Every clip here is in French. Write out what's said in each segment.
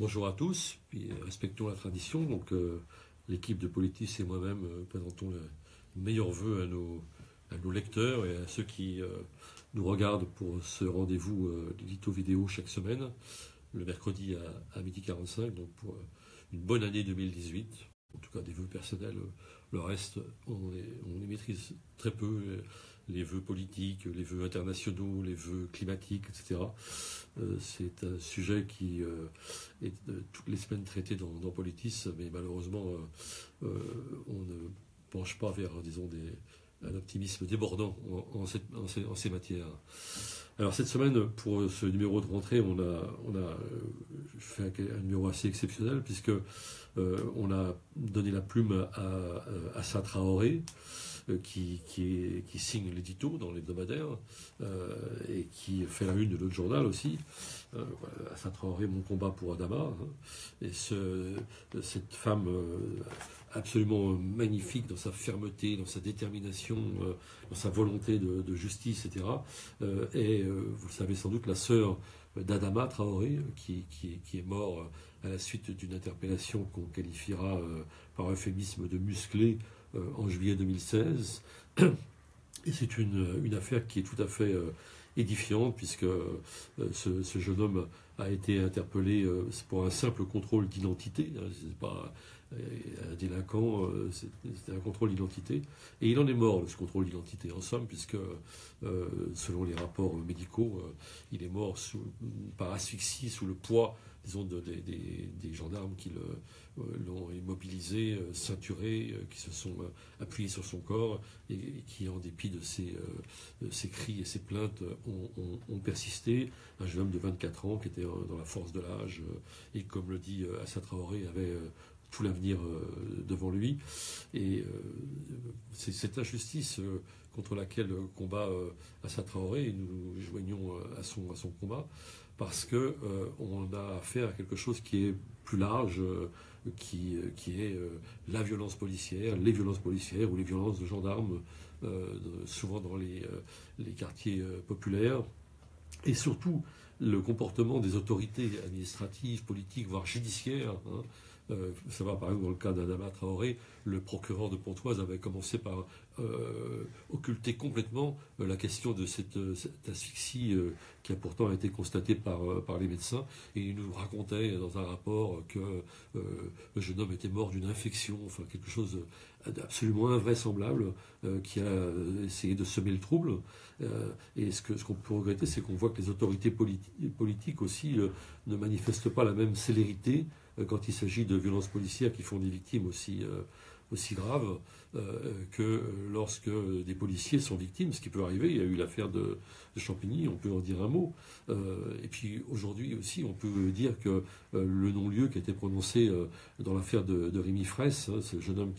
Bonjour à tous, puis respectons la tradition. L'équipe de Politis et moi-même présentons les meilleurs vœux à nos lecteurs et à ceux qui nous regardent pour ce rendez-vous d'édito vidéo chaque semaine, le mercredi à 12h45, donc pour une bonne année 2018. En tout cas, des vœux personnels. Le reste, on les maîtrise très peu. Les vœux politiques, les vœux internationaux, les vœux climatiques, etc. C'est un sujet qui est toutes les semaines traité dans Politis, mais malheureusement, on ne penche pas vers, disons, un optimisme débordant en ces matières. Alors cette semaine, pour ce numéro de rentrée, on a fait un numéro assez exceptionnel puisque on a donné la plume à Assa Traoré, qui signe l'édito dans l'hebdomadaire et qui fait la une de l'autre journal aussi. Assa Traoré, mon combat pour Adama. Et cette femme absolument magnifique dans sa fermeté, dans sa détermination, dans sa volonté de justice, etc. Et vous le savez sans doute, la sœur d'Adama Traoré, qui est mort à la suite d'une interpellation qu'on qualifiera par euphémisme de musclée en juillet 2016. Et c'est une affaire qui est tout à fait édifiante, puisque ce jeune homme a été interpellé pour un simple contrôle d'identité. C'est pas un délinquant, c'était un contrôle d'identité. Et il en est mort de ce contrôle d'identité, en somme, puisque selon les rapports médicaux, il est mort par asphyxie sous le poids, disons, des gendarmes qui l'ont immobilisé, ceinturé, qui se sont appuyés sur son corps et qui, en dépit de ses cris et ses plaintes, ont persisté. Un jeune homme de 24 ans qui était dans la force de l'âge et, comme le dit Assa Traoré, avait tout l'avenir devant lui. Et c'est cette injustice contre laquelle combat Assa Traoré, et nous joignons à son combat, parce qu'on a affaire à quelque chose qui est plus large, qui est la violence policière, les violences policières ou les violences de gendarmes, souvent dans les quartiers populaires, et surtout le comportement des autorités administratives, politiques, voire judiciaires. Ça va, par exemple, dans le cas d'Adama Traoré, le procureur de Pontoise avait commencé par occulter complètement la question de cette asphyxie qui a pourtant été constatée par les médecins. Et il nous racontait dans un rapport que le jeune homme était mort d'une infection, enfin quelque chose d'absolument invraisemblable, qui a essayé de semer le trouble. Et ce qu'on peut regretter, c'est qu'on voit que les autorités politiques aussi ne manifestent pas la même célérité quand il s'agit de violences policières qui font des victimes aussi graves que lorsque des policiers sont victimes, ce qui peut arriver. Il y a eu l'affaire de Champigny, on peut en dire un mot. Et puis aujourd'hui aussi, on peut dire que le non-lieu qui a été prononcé dans l'affaire de Rémi Fraisse, ce jeune homme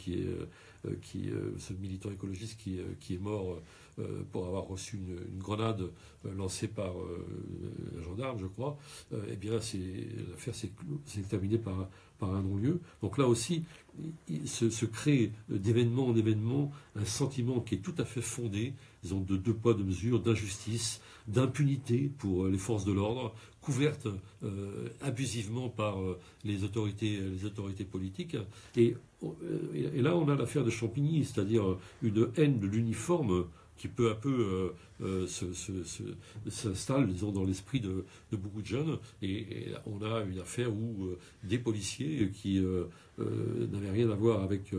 ce militant écologiste qui est mort pour avoir reçu une grenade lancée par un gendarme, je crois, eh bien l'affaire s'est terminée par un non-lieu. Donc là aussi, il se crée d'événement en événement un sentiment qui est tout à fait fondé, disons, de deux poids, deux mesures, d'injustice, d'impunité pour les forces de l'ordre, couvertes abusivement par les autorités politiques. Et là, on a l'affaire de Champigny, c'est-à-dire une haine de l'uniforme qui peu à peu s'installe, disons, dans l'esprit de beaucoup de jeunes. Et on a une affaire où des policiers qui n'avaient rien à voir avec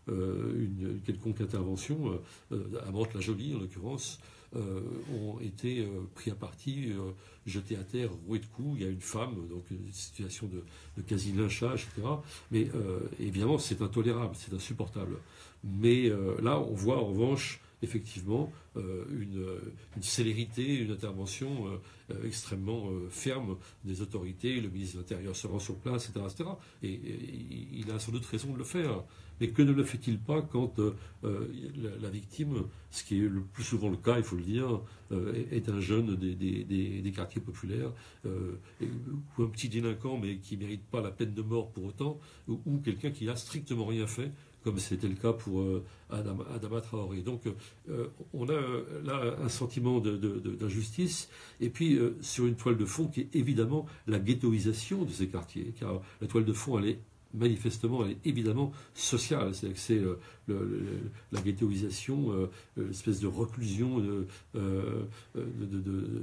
une quelconque intervention, à Mantes-la-Jolie en l'occurrence, ont été pris à partie, jetés à terre, roués de coups. Il y a une femme, donc une situation de quasi-lynchage, etc. Mais évidemment, c'est intolérable, c'est insupportable. Mais là, on voit en revanche effectivement une célérité, une intervention extrêmement ferme des autorités. Le ministre de l'Intérieur se rend sur place, etc., etc. Et il a sans doute raison de le faire. Mais que ne le fait-il pas quand la victime, ce qui est le plus souvent le cas, il faut le dire, est un jeune des quartiers populaires, ou un petit délinquant, mais qui ne mérite pas la peine de mort pour autant, ou quelqu'un qui n'a strictement rien fait, comme c'était le cas pour Adama Traoré. Donc on a là un sentiment d'injustice, et puis sur une toile de fond qui est évidemment la ghettoisation de ces quartiers, car la toile de fond, elle est évidemment sociale. C'est-à-dire que c'est la ghettoisation, l'espèce de reclusion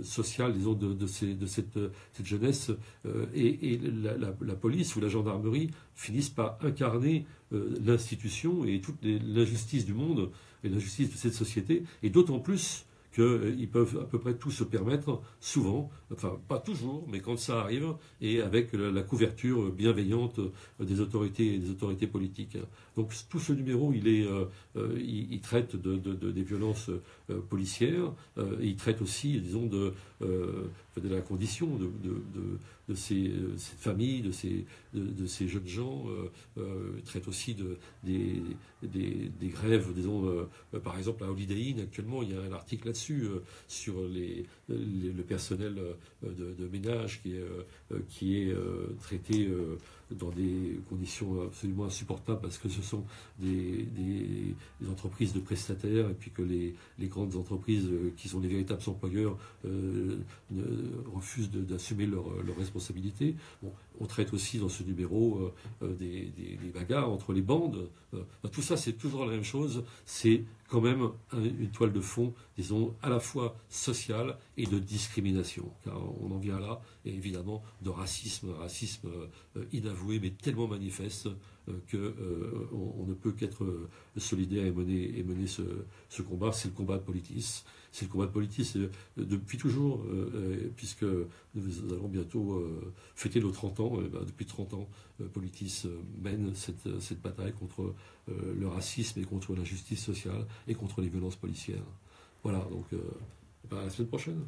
sociale, disons, de cette jeunesse. Et la police ou la gendarmerie finissent par incarner l'institution et toute l'injustice du monde et l'injustice de cette société, et d'autant plus qu'ils peuvent à peu près tout se permettre, souvent, enfin pas toujours, mais quand ça arrive, et avec la couverture bienveillante des autorités politiques. Donc tout ce numéro, il traite des violences policières, et il traite aussi, disons, de la condition de cette famille, de ces jeunes gens. Il traite aussi des grèves, disons, par exemple à Holiday Inn, actuellement, il y a un article là-dessus, sur le personnel de ménage qui est traité dans des conditions absolument insupportables, parce que ce sont des entreprises de prestataires, et puis que les grandes entreprises qui sont les véritables employeurs refusent d'assumer leurs responsabilités. Bon, on traite aussi dans ce numéro des bagarres entre les bandes. Tout ça, c'est toujours la même chose. C'est quand même une toile de fond, disons, à la fois sociale et de discrimination. Car on en vient là, et évidemment, de racisme inavoué, mais tellement manifeste qu'on ne peut qu'être solidaire et mener ce combat. C'est le combat de Politis. C'est le combat de Politis depuis toujours, puisque nous allons bientôt fêter nos 30 ans. Depuis 30 ans, Politis mène cette bataille contre le racisme et contre l'injustice sociale et contre les violences policières. Voilà, donc à la semaine prochaine.